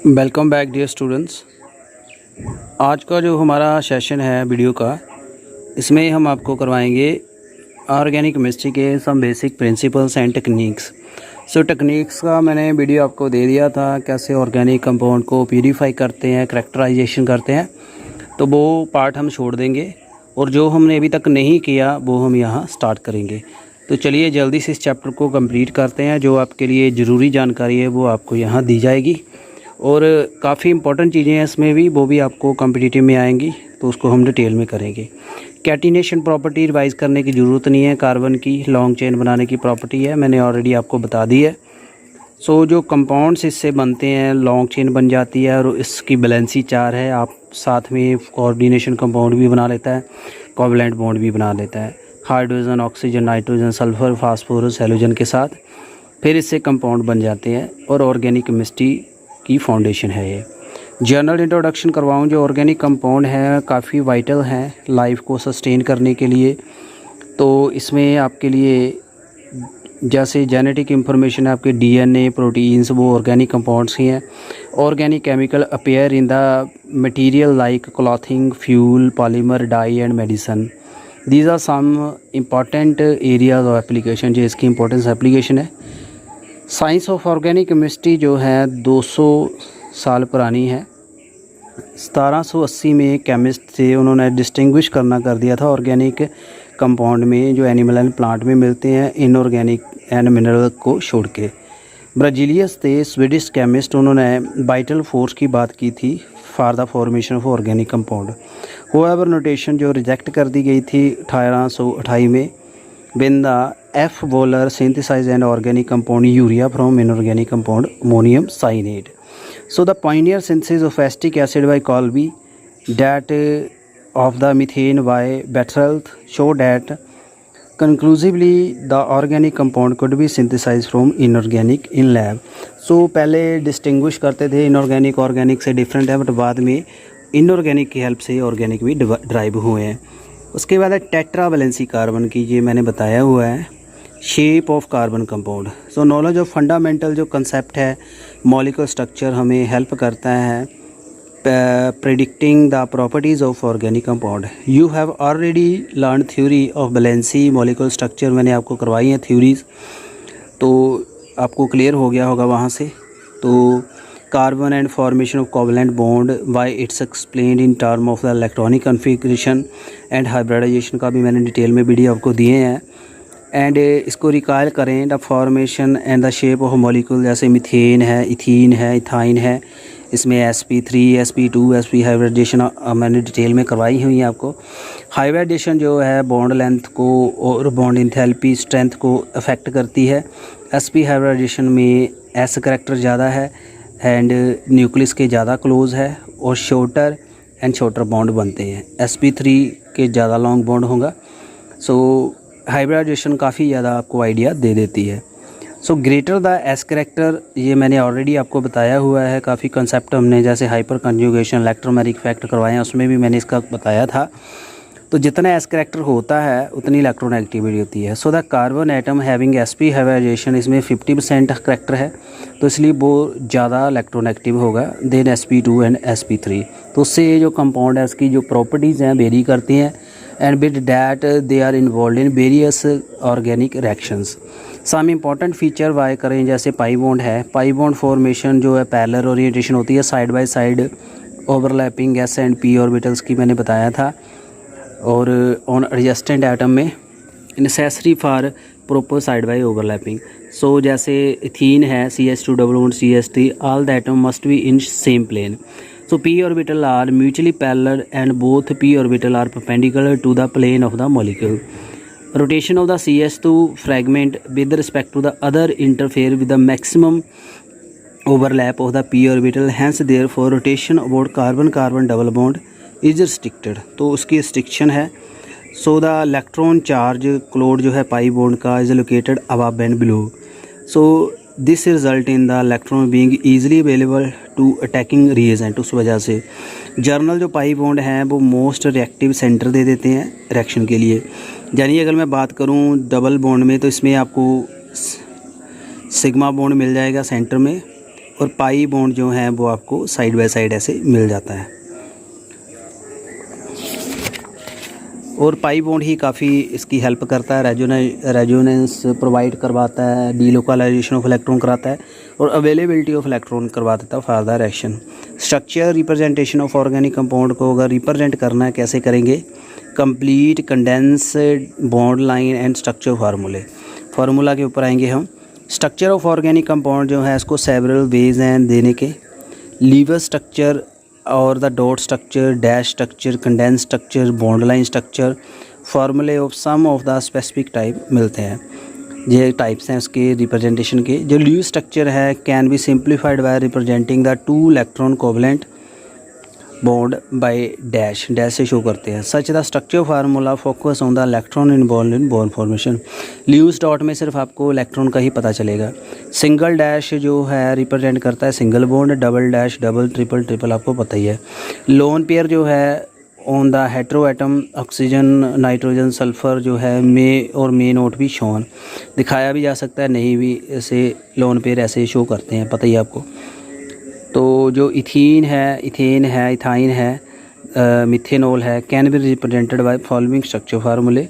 Welcome back dear students. आज का जो हमारा सेशन है वीडियो का, इसमें हम आपको करवाएंगे ऑर्गेनिक केमिस्ट्री के some basic principles and techniques. Techniques का मैंने वीडियो आपको दे दिया था, कैसे ऑर्गेनिक कंपाउंड को प्यूरीफाई करते हैं, करैक्टराइजेशन करते हैं, तो वो पार्ट हम छोड़ देंगे और जो हमने अभी तक नहीं किया वो हम यहाँ स्टार्ट करेंगे। तो चलिए जल्दी से इस चैप्टर को कंप्लीट करते हैं। जो आपके लिए ज़रूरी जानकारी है वो आपको यहाँ दी जाएगी और काफ़ी इंपॉर्टेंट चीज़ें हैं इसमें भी, वो भी आपको कॉम्पिटिटिव में आएंगी, तो उसको हम डिटेल में करेंगे। कैटिनेशन प्रॉपर्टी रिवाइज़ करने की ज़रूरत नहीं है, कार्बन की लॉन्ग चेन बनाने की प्रॉपर्टी है, मैंने ऑलरेडी आपको बता दी है। जो कंपाउंड्स इससे बनते हैं, लॉन्ग चेन बन जाती है और इसकी बैलेंसी 4 है। आप साथ में कोऑर्डिनेशन कंपाउंड भी बना लेता है, कोवैलेंट बॉन्ड भी बना लेता है, hydrogen, oxygen, nitrogen, sulphur, phosphorus, halogen के साथ, फिर इससे कंपाउंड बन जाते हैं और ऑर्गेनिक केमिस्ट्री की फाउंडेशन है ये। जनरल इंट्रोडक्शन करवाऊँ। जो ऑर्गेनिक कंपाउंड है काफ़ी वाइटल हैं लाइफ को सस्टेन करने के लिए। तो इसमें आपके लिए जैसे जेनेटिक इंफॉर्मेशन है, आपके डीएनए, प्रोटीन्स, वो ऑर्गेनिक कंपाउंड्स ही हैं। Organic chemical appear in the material like clothing, fuel, polymer, dye and medicine. These are some important areas of application, जो इसकी इंपॉर्टेंस एप्लीकेशन है। साइंस ऑफ ऑर्गेनिक केमिस्ट्री जो है 200 साल पुरानी है। 1780 में केमिस्ट थे, उन्होंने डिस्टिंग्विश करना कर दिया था ऑर्गेनिक कंपाउंड में जो एनिमल एंड प्लांट में मिलते हैं, इनऑर्गेनिक एंड मिनरल को छोड़ के। ब्राजीलियस थे स्वीडिश केमिस्ट, उन्होंने वाइटल फोर्स की बात की थी for the formation of organic compound. However notation जो रिजेक्ट कर दी गई थी 1828 में, when the F. Wohler synthesized an organic compound urea from inorganic compound ammonium cyanide. So the pioneer synthesis of acetic acid by Colby, that of the methane by Berthold, showed that conclusively the organic compound could be synthesized from inorganic in lab. पहले distinguish करते थे inorganic organic से different है, but बाद में inorganic की help से organic भी ड्राइव हुए हैं। उसके बाद है टेट्रा वैलेंसी कार्बन की, ये मैंने बताया हुआ है। Shape of carbon compound. Knowledge of fundamental जो कंसेप्ट है, मॉलिक्यूलर स्ट्रक्चर हमें हेल्प करता है predicting the properties of organic compound. You have already learn theory of valency, molecular structure मैंने आपको करवाई हैं थ्योरीज, तो आपको क्लियर हो गया होगा वहाँ से। तो carbon and formation of covalent bond, why it's explained in term of the electronic configuration and hybridization का भी मैंने डिटेल में वीडियो आपको दिए हैं। एंड इसको रिकॉल करें, the formation and the shape of molecule, जैसे मीथेन है, इथीन है, इथाइन है, इसमें sp3, sp2, sp हाइब्रिडाइजेशन मैंने डिटेल में करवाई हुई है आपको। हाइब्रिडाइजेशन जो है बॉन्ड लेंथ को और बॉन्ड इंथैल्पी स्ट्रेंथ को अफेक्ट करती है। sp हाइब्रिडाइजेशन में s करैक्टर ज़्यादा है एंड न्यूक्लियस के ज़्यादा क्लोज है और शॉर्टर एंड शॉर्टर बॉन्ड बनते हैं। sp3 के ज़्यादा लॉन्ग बॉन्ड होगा। हाइब्रिडाइजेशन काफ़ी ज़्यादा आपको आइडिया दे देती है। ग्रेटर द एस करैक्टर, ये मैंने ऑलरेडी आपको बताया हुआ है। काफ़ी कंसेप्ट हमने जैसे हाइपर कंजुगेशन, इलेक्ट्रोमेरिक इफेक्ट करवाए हैं, उसमें भी मैंने इसका बताया था। तो जितना एस करैक्टर होता है उतनी इलेक्ट्रोनेगेटिविटी होती है। The carbon atom having sp hybridization, इसमें 50% करैक्टर है, तो इसलिए वो ज़्यादा इलेक्ट्रोनेगेटिव होगा देन sp2 एंड sp3। तो उससे ये जो कंपाउंड है इसकी जो प्रॉपर्टीज़ हैं वेरी करती हैं and with that they are involve in various organic reactions. Some important feature वाई करें, जैसे पाई बॉन्ड है। पाई बॉन्ड फॉर्मेशन जो है पैरेलल ओरिएंटेशन होती है, side by side overlapping s and p orbitals की मैंने बताया था। और ऑन एडजेस्टेंट एटम में necessary for proper side by overlapping. जैसे इथीन है, CH2 double bond CH3, all the atom must be in same plane. p orbital are mutually parallel and both p orbital are perpendicular to the plane of the molecule. Rotation of the CH2 fragment with respect to the other interfere with the maximum overlap of the p orbital, hence therefore rotation about carbon-carbon double bond is restricted। तो उसकी restriction है। the electron charge cloud जो है pi bond का is located above and below। This result in the electron being easily available to attacking reagent. उस वजह से journal जो पाई बॉन्ड हैं वो मोस्ट रिएक्टिव सेंटर दे देते हैं रिएक्शन के लिए। यानी अगर मैं बात करूं डबल बॉन्ड में, तो इसमें आपको सिग्मा बॉन्ड मिल जाएगा सेंटर में और पाई बॉन्ड जो है वो आपको साइड बाय साइड ऐसे मिल जाता है। और पाई बॉन्ड ही काफ़ी इसकी हेल्प करता है, रेजोनेंस प्रोवाइड करवाता है, डीलोकलाइजेशन ऑफ इलेक्ट्रॉन कराता है और अवेलेबिलिटी ऑफ इलेक्ट्रॉन करवा देता है for the reaction. Structure representation of organic compound को अगर रिप्रेजेंट करना है कैसे करेंगे, complete condensed bond line and structure formula के ऊपर आएंगे हम। स्ट्रक्चर ऑफ ऑर्गेनिक कंपाउंड जो है इसको सेवरल वेज हैं देने के, लीवर स्ट्रक्चर और the dot structure, dash structure, condensed structure, bond line structure, formulae of some of the specific type मिलते हैं। ये टाइप्स हैं उसके रिप्रेजेंटेशन के। जो लीव स्ट्रक्चर है can be simplified by representing the 2 electron covalent bond by dash से show करते हैं। Such the structure formula focus on the electron involve in bond formation. Lewis dot में सिर्फ आपको इलेक्ट्रॉन का ही पता चलेगा। सिंगल डैश जो है रिप्रेजेंट करता है single bond, double dash double, triple आपको पता ही है। लोन पेयर जो है on the hetero atom oxygen, nitrogen, sulphur जो है मे नोट भी शोन दिखाया भी जा सकता है, नहीं भी ऐसे लोन पेयर ऐसे शो करते हैं, पता ही आपको। तो जो इथेन है, इथाइन है, मिथेनॉल है, can be represented by following structure formulae.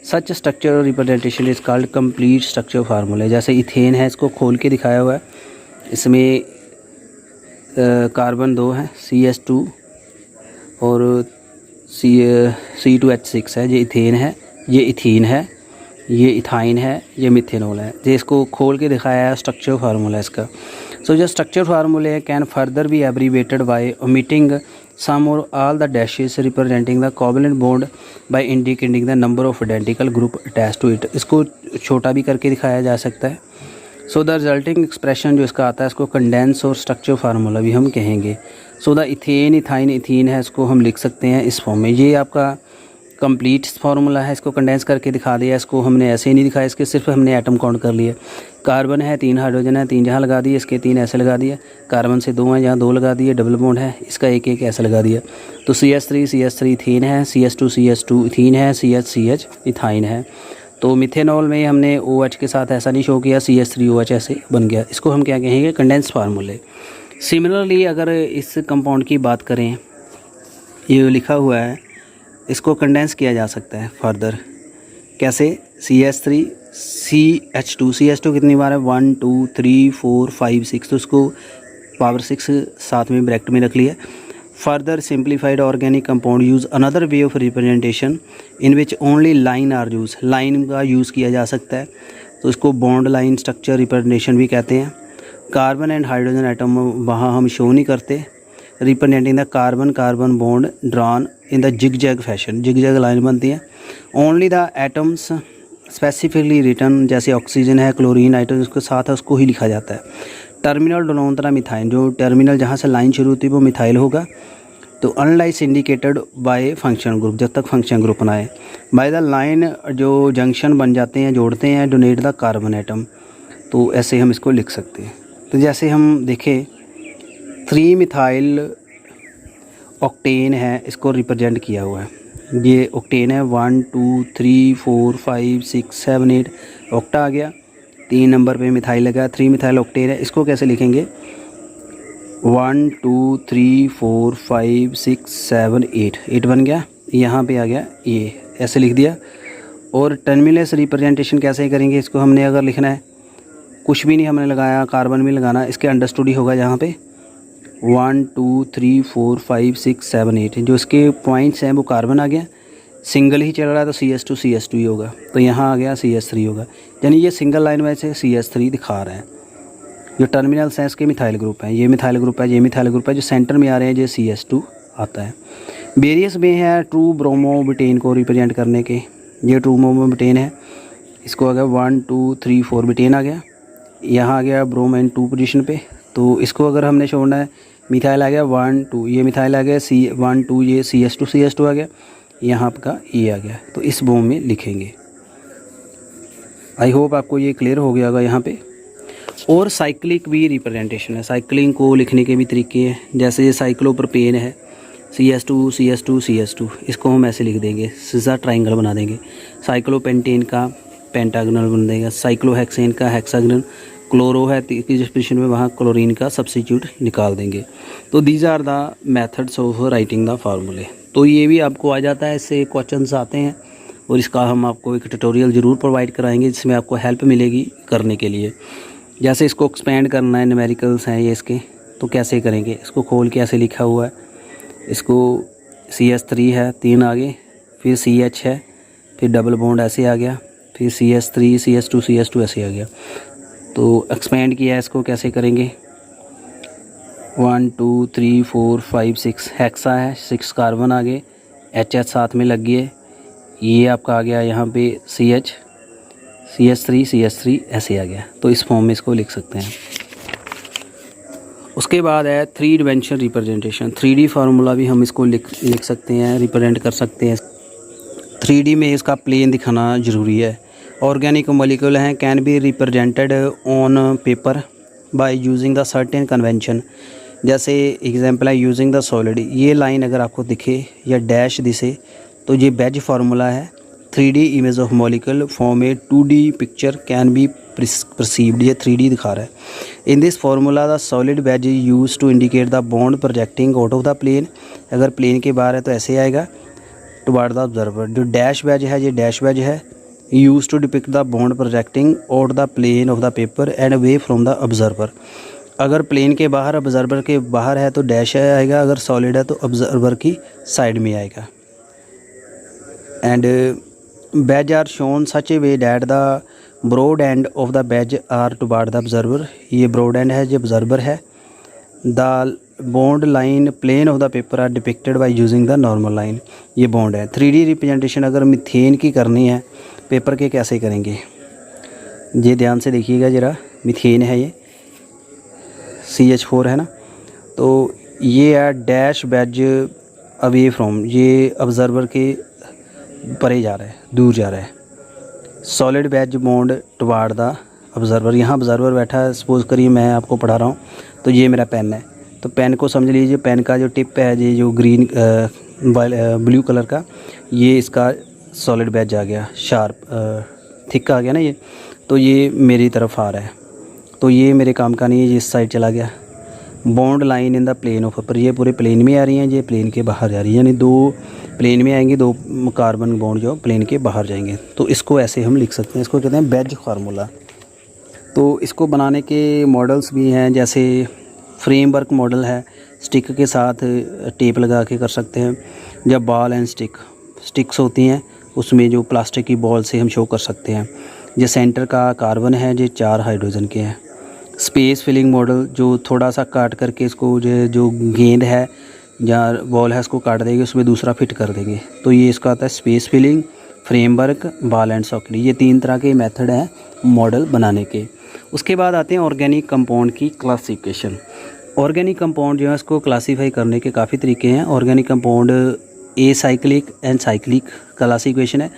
Such structure representation is called complete structure formulae. जैसे इथेन है, इसको खोल के दिखाया हुआ है, इसमें कार्बन 2 है, CH2 और C2H6 है। ये इथेन है, ये इथीन है, ये इथाइन है, ये मिथेनॉल है। जो इसको खोल के दिखाया है स्ट्रक्चर फार्मूला इसका। सो जो structure formulae can further be abbreviated by omitting some और all the dashes representing the covalent bond by indicating the number of identical group attach to it. इसको छोटा भी करके दिखाया जा सकता है। सो द रिजल्टिंग एक्सप्रेशन जो इसका आता है इसको कंडेंस और स्ट्रक्चर फार्मूला भी हम कहेंगे। So the ethane, ethyne, ethene है, इसको हम लिख सकते हैं इस फॉर्म में। ये आपका कंप्लीट फार्मूला है, इसको कंडेंस करके दिखा दिया। इसको हमने ऐसे ही नहीं दिखाया, इसके सिर्फ हमने एटम काउंट कर लिए। कार्बन है, 3 हाइड्रोजन है, 3 यहाँ लगा दिए, इसके 3 ऐसे लगा दिए। कार्बन से 2 हैं, यहाँ 2 लगा दिए। डबल बॉन्ड है, इसका एक ऐसे लगा दिया। तो CH3 इथीन है, CH2 इथीन है, CH इथाइन है। तो मिथेनॉल में हमने OH के साथ ऐसा नहीं शो किया, CH3OH ऐसे बन गया। इसको हम क्या कहेंगे, कंडेंस फार्मूले। सिमिलरली अगर इस कंपाउंड की बात करें, ये लिखा हुआ है, इसको कंडेंस किया जा सकता है फर्दर। कैसे, CH2 कितनी बार है, 1 2 3 4 5 6, तो उसको पावर 6 साथ में ब्रैकेट में रख लिया। Further simplified organic compound use another way of representation in which only line are use. Line का यूज़ किया जा सकता है, तो इसको बॉन्ड लाइन स्ट्रक्चर रिप्रेजेंटेशन भी कहते हैं। कार्बन एंड हाइड्रोजन एटम वहाँ हम शो नहीं करते, representing the carbon bond drawn in the zigzag fashion. Zigzag line बनती है। Only the atoms specifically return, जैसे ऑक्सीजन है, क्लोरीन, नाइट्रोजन उसके साथ है, उसको ही लिखा जाता है। टर्मिनल डोनोंतरा मिथाइल, जो टर्मिनल जहाँ से लाइन शुरू होती है वो मिथाइल होगा। तो अनलाइस इंडिकेटेड बाय फंक्शन ग्रुप, जब तक फंक्शन ग्रुप ना आए। बाय द लाइन जो जंक्शन बन जाते हैं, जोड़ते हैं, डोनेट द कार्बन एटम, तो ऐसे हम इसको लिख सकते हैं। तो जैसे हम देखें 3 मिथाइल ऑक्टेन है, इसको रिप्रेजेंट किया हुआ है। ये ऑक्टेन है, 1 2 3 4 5 6 7 8 ऑक्टा आ गया। 3 नंबर पे मिथाइल लगा, 3 मिथाइल ऑक्टेन है। इसको कैसे लिखेंगे, 1 2 3 4 5 6 7 8 बन गया। यहाँ पे आ गया, ये ऐसे लिख दिया। और टर्मिनस रिप्रेजेंटेशन कैसे करेंगे, इसको हमने अगर लिखना है, कुछ भी नहीं हमने लगाया, कार्बन भी लगाना, इसके अंडरस्टूड ही होगा। यहाँ पे 1 2 3 4 5 6 7 8 जो इसके पॉइंट्स हैं वो कार्बन आ गया। सिंगल ही चल रहा है तो CH2 ही होगा, तो यहाँ आ गया CH3 होगा। यानी ये सिंगल लाइन में से CH3 दिखा रहा है। जो टर्मिनल्स हैं इसके मिथाइल ग्रुप हैं, ये मिथाइल ग्रुप है, ये मिथाइल ग्रुप है। जो सेंटर में आ रहे हैं ये CH2 आता है। वेरियस में है ट्रू ब्रोमोबिटेन को रिप्रेजेंट करने के। ये ट्रू ब्रोमोबिटेन है, इसको आ गया 1 2 3 4 बिटेन आ गया। यहाँ आ गया ब्रोमाइन 2 पोजीशन पे, तो इसको अगर हमने छोड़ना है, मिथाइल आ गया 1 2, ये मिथाइल आ गया, C1 2, ये CH2 आ गया, यहाँ का ये आ गया। तो इस बॉम्ब में लिखेंगे। आई होप आपको ये क्लियर हो गया होगा यहाँ पे। और साइक्लिक भी रिप्रेजेंटेशन है, साइक्लिंग को लिखने के भी तरीके हैं। जैसे ये साइक्लोप्रोपेन है, CH2 इसको हम ऐसे लिख देंगे, सीधा ट्राइंगल बना देंगे। साइक्लोपेंटेन का पेंटागनल बन देगा, साइक्लोहेक्सेन का हेक्सागनल क्लोरो है तीसरी पोजीशन में, वहाँ क्लोरीन का सब्स्टिट्यूट निकाल देंगे। तो these are the methods of writing the formulae. तो ये भी आपको आ जाता है, इससे क्वेश्चंस आते हैं और इसका हम आपको एक ट्यूटोरियल ज़रूर प्रोवाइड कराएंगे जिसमें आपको हेल्प मिलेगी करने के लिए। जैसे इसको एक्सपेंड करना है, न्यूमेरिकल्स हैं ये इसके, तो कैसे करेंगे, इसको खोल के ऐसे लिखा हुआ है, इसको CH3 है 3 आगे, फिर CH है, फिर डबल बॉन्ड ऐसे आ गया, फिर CH3 CH2 ऐसे आ गया। तो एक्सपेंड किया है, इसको कैसे करेंगे, 1 2 3 4 5 6 हेक्सा है, 6 कार्बन आगे, HH साथ में लग गए, ये आपका आ गया यहाँ पे CH3 ऐसे आ गया। तो इस फॉर्म में इसको लिख सकते हैं। उसके बाद है 3 डिमेंशन रिप्रेजेंटेशन। 3D फार्मूला भी हम इसको लिख सकते हैं, रिप्रेजेंट कर सकते हैं। 3D में इसका प्लेन दिखाना ज़रूरी है। ऑर्गेनिक मॉलिक्यूल हैं can be represented on paper bye using the certain convention. जैसे एग्जांपल है यूजिंग द सॉलिड, ये लाइन अगर आपको दिखे या डैश दिसे तो ये बेज फार्मूला है। 3D image of molecule form a 2D picture can be perceived, ये 3D दिखा रहा है। In this formula the solid wedge use to indicate the bond projecting out of the plane. अगर plane के बाहर है तो ऐसे आएगा टुवार्ड द ऑब्जर्वर। जो डैश बेज है, ये डैश बेज है, use to depict the bond projecting out the plane of the paper and away from the observer. अगर प्लेन के बाहर, ऑब्जर्वर के बाहर है तो डैश आएगा, अगर सॉलिड है तो ऑब्जर्वर की साइड में आएगा। And wedge are shown such a way that the broad end of the wedge are toward the observer. ये ब्रॉड एंड है, ये ऑब्जर्वर है। The bond line plane of the paper are depicted by using the normal line. ये bond है। 3D representation अगर methane की करनी है पेपर के, कैसे करेंगे, ये ध्यान से देखिएगा ज़रा। मीथेन है, ये CH4 है ना, तो ये है डैश बेज अवे फ्रॉम, ये ऑब्जर्वर के परे जा रहा है, दूर जा रहा है। Solid wedge bond toward the observer, यहाँ ऑब्जर्वर बैठा है, सपोज़ करिए मैं आपको पढ़ा रहा हूँ, तो ये मेरा पेन है, तो पेन को समझ लीजिए, पेन का जो टिप है, ये जो ग्रीन ब्लू कलर का, ये इसका सॉलिड बेज आ गया, शार्प थिक आ गया ना ये, तो ये मेरी तरफ आ रहा है, तो ये मेरे काम का नहीं है, ये इस साइड चला गया। Bond line in the plane of paper, ये पूरे प्लेन में आ रही हैं, ये प्लेन के बाहर जा रही है, यानी 2 प्लेन में आएंगे, 2 कार्बन बॉन्ड जो प्लेन के बाहर जाएंगे। तो इसको ऐसे हम लिख सकते हैं, इसको कहते हैं बेज फार्मूला। तो इसको बनाने के मॉडल्स भी हैं, जैसे फ्रेमवर्क मॉडल है, स्टिक के साथ टेप लगा के कर सकते हैं, जब बॉल एंड स्टिक्स होती हैं उसमें जो प्लास्टिक की बॉल से हम शो कर सकते हैं। ये सेंटर का कार्बन है, ये 4 हाइड्रोजन के हैं। स्पेस फिलिंग मॉडल, जो थोड़ा सा काट करके इसको जो गेंद है या बॉल है उसको काट देंगे, उसमें दूसरा फिट कर देंगे, तो ये इसका आता है space filling, framework, ball and socket. ये 3 तरह के मेथड हैं मॉडल बनाने के। उसके बाद आते हैं ऑर्गेनिक कंपाउंड की क्लासिफिकेशन। ऑर्गेनिक कंपाउंड जो है उसको क्लासीफाई करने के काफ़ी तरीके हैं। Organic compound a cyclic and cyclic classification है।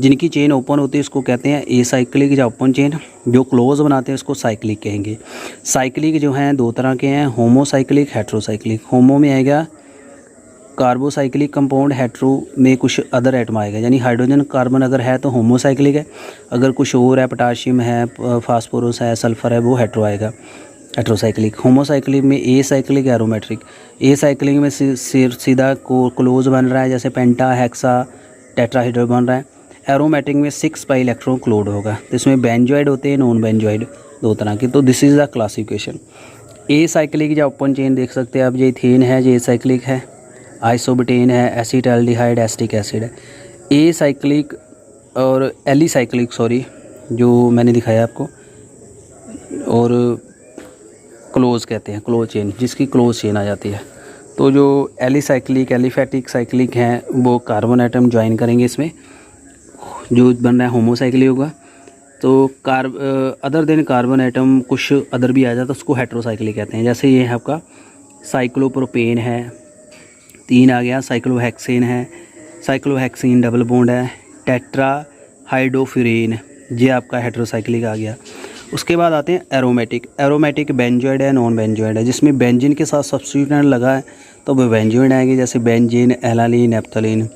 जिनकी चेन ओपन होती है उसको कहते हैं ए साइक्लिक या ओपन चेन, जो क्लोज बनाते हैं उसको साइक्लिक कहेंगे। साइक्लिक जो हैं 2 तरह के हैं, होमोसाइक्लिक, हेट्रोसाइक्लिक। होमो में आएगा कार्बोसाइक्लिक कंपाउंड, हेट्रो में कुछ अदर एटम आएगा, यानी हाइड्रोजन कार्बन अगर है तो होमोसाइक्लिक है, अगर कुछ और है, पोटाशियम है, फास्फोरस है, सल्फर है, वो हेट्रो आएगा, हेट्रोसाइक्लिक। होमोसाइक्लिक में ए साइक्लिक, एरोमेट्रिक। ए साइक्लिक में सीधा क्लोज बन रहा है, जैसे पेंटा, हेक्सा, टेट्राहेड्रल बन रहा है। एरोमेटिक में 6 पाई इलेक्ट्रॉन क्लोड होगा, तो इसमें बेंजॉइड होते हैं, नॉन बेंजॉइड, 2 तरह के। तो this is the classification. A cyclic या ओपन चेन देख सकते हैं आप, ये इथेन है, ये साइक्लिक है, आइसोब्यूटेन है, एसिटाल्डिहाइड, एसिटिक एसिड है। ए साइक्लिक और एलिसाइक्लिक, सॉरी, जो मैंने दिखाया आपको, और क्लोज कहते हैं, क्लोज चेन, जिसकी क्लोज चेन आ जाती है। तो जो एलिसाइक्लिक, एलिफैटिक साइक्लिक हैं वो कार्बन एटम ज्वाइन करेंगे इसमें, जो बन रहा है होमोसाइक्लिक होगा। तो अदर देन कार्बन एटम कुछ अदर भी आ जाता है, उसको हेट्रोसाइक्लिक कहते हैं। जैसे ये है आपका साइक्लोप्रोपेन है, 3 आ गया, साइक्लोहेक्सेन है, साइक्लोहेक्सीन डबल बॉन्ड है, टेट्रा हाइड्रोफ्यूरेन, ये आपका हेट्रोसाइक्लिक आ गया। उसके बाद आते हैं एरोमेटिक। एरोमेटिक बेंजॉइड है, नॉन बेंजॉइड है, जिसमें बेंजीन के साथ सब्स्टिट्यूएंट लगा है तो वो बेंजॉइड आएंगे, जैसे benzene, alanine, naphthalene.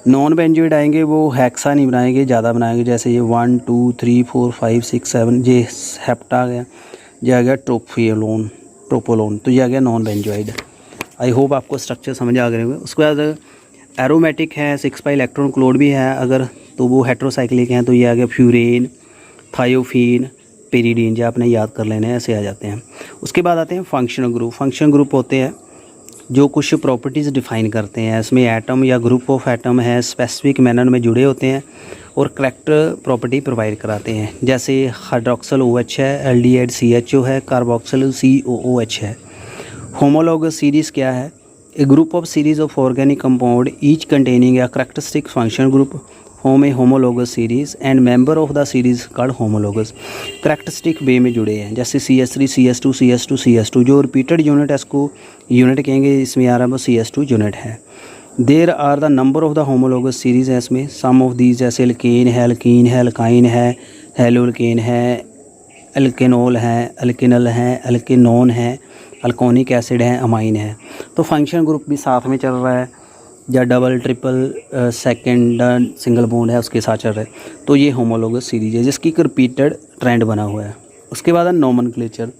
Non benzoid आएंगे वो हेक्सा नहीं बनाएंगे, ज़्यादा बनाएंगे, जैसे ये 1 2 3 4 5 6 7, ये हेप्टा आ गया। ये आ गया ट्रोपोलोन, तो ये आ गया नॉन बेंजोइड। आई होप आपको स्ट्रक्चर समझ आ गए होंगे। उसके बाद एरोमेटिक है, 6 इलेक्ट्रॉन क्लोड भी है अगर, तो वो हेट्रोसाइक्लिक हैं, तो ये आ गया फ्यूरेन, थायोफीन, पेरिडीन, जो आपने याद कर लेने हैं, ऐसे आ जाते हैं। उसके बाद आते हैं फंक्शनल ग्रुप। फंक्शनल ग्रुप होते हैं जो कुछ प्रॉपर्टीज़ डिफ़ाइन करते हैं। इसमें एटम या ग्रुप ऑफ एटम है स्पेसिफिक मैनर में जुड़े होते हैं और करैक्टर प्रॉपर्टी प्रोवाइड कराते हैं। जैसे हाइड्रोक्सल OH है, एल्डिहाइड CHO है, कार्बोक्सिल COOH है। होमोलॉगस सीरीज़ क्या है? A group of series of organic compound each containing a characteristic functional group home a homologous series and member of the series called homologous. Characteristic way में जुड़े हैं, जैसे CH3 CH2 CH2 CH2, जो repeated unit है इसको unit कहेंगे, इसमें आ रहा है वो CH2 यूनिट है। There are the number of the homologous series है इसमें। सम ऑफ दीज जैसे एल्केन है, एल्कीन है, एल्काइन है, हेलोल्केन है, एल्केनोल है, एल्किनल है, एल्किनोन है, अल्कोनिक एसिड है, अमाइन है। तो फंक्शन ग्रुप भी साथ में चल रहा है, या double triple second single bond है उसके साथ चल रहा है। तो ये होमोलॉगस सीरीज है जिसकी एक रिपीटेड ट्रेंड बना हुआ है। उसके बाद है nomenclature.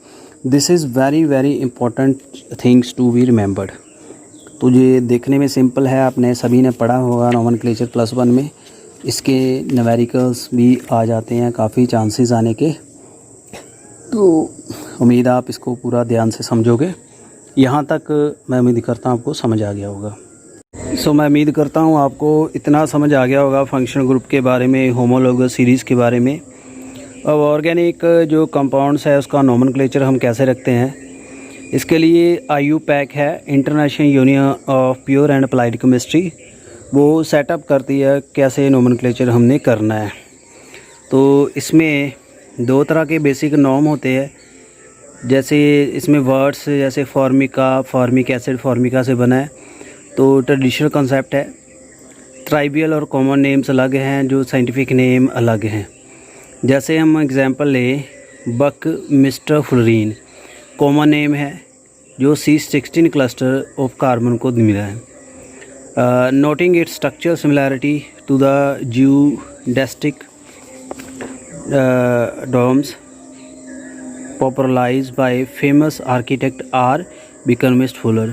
This is very very important things to be remembered. तो ये देखने में सिंपल है, आपने सभी ने पढ़ा होगा नोमेनक्लेचर +1 में। इसके न्यूमेरिकल्स भी आ जाते हैं, काफ़ी चांसेस आने के, तो उम्मीद आप इसको पूरा ध्यान से समझोगे। यहाँ तक मैं उम्मीद करता हूँ आपको समझ आ गया होगा। मैं उम्मीद करता हूँ आपको इतना समझ आ गया होगा फंक्शनल ग्रुप के बारे में, होमोलॉगस सीरीज़ के बारे में। अब ऑर्गेनिक जो कंपाउंड्स है उसका नोमेनक्लेचर हम कैसे रखते हैं, इसके लिए IUPAC है, international union of pure and applied chemistry, वो सेटअप करती है कैसे नोमेनक्लेचर हमने करना है। तो इसमें 2 तरह के बेसिक नॉर्म होते हैं। जैसे इसमें वर्ड्स जैसे फॉर्मिका, फॉर्मिक एसिड फॉर्मिका से बना है, तो ट्रेडिशनल कॉन्सेप्ट है। ट्राइबियल और कॉमन नेम्स अलग हैं, जो साइंटिफिक नेम अलग हैं। जैसे हम एग्जांपल लें, buckminsterfullerene common name है, जो C16 क्लस्टर ऑफ कार्बन को मिला है। Noting its structure similarity to the geodesic domes popularized by famous architect R. Buckminster Fuller.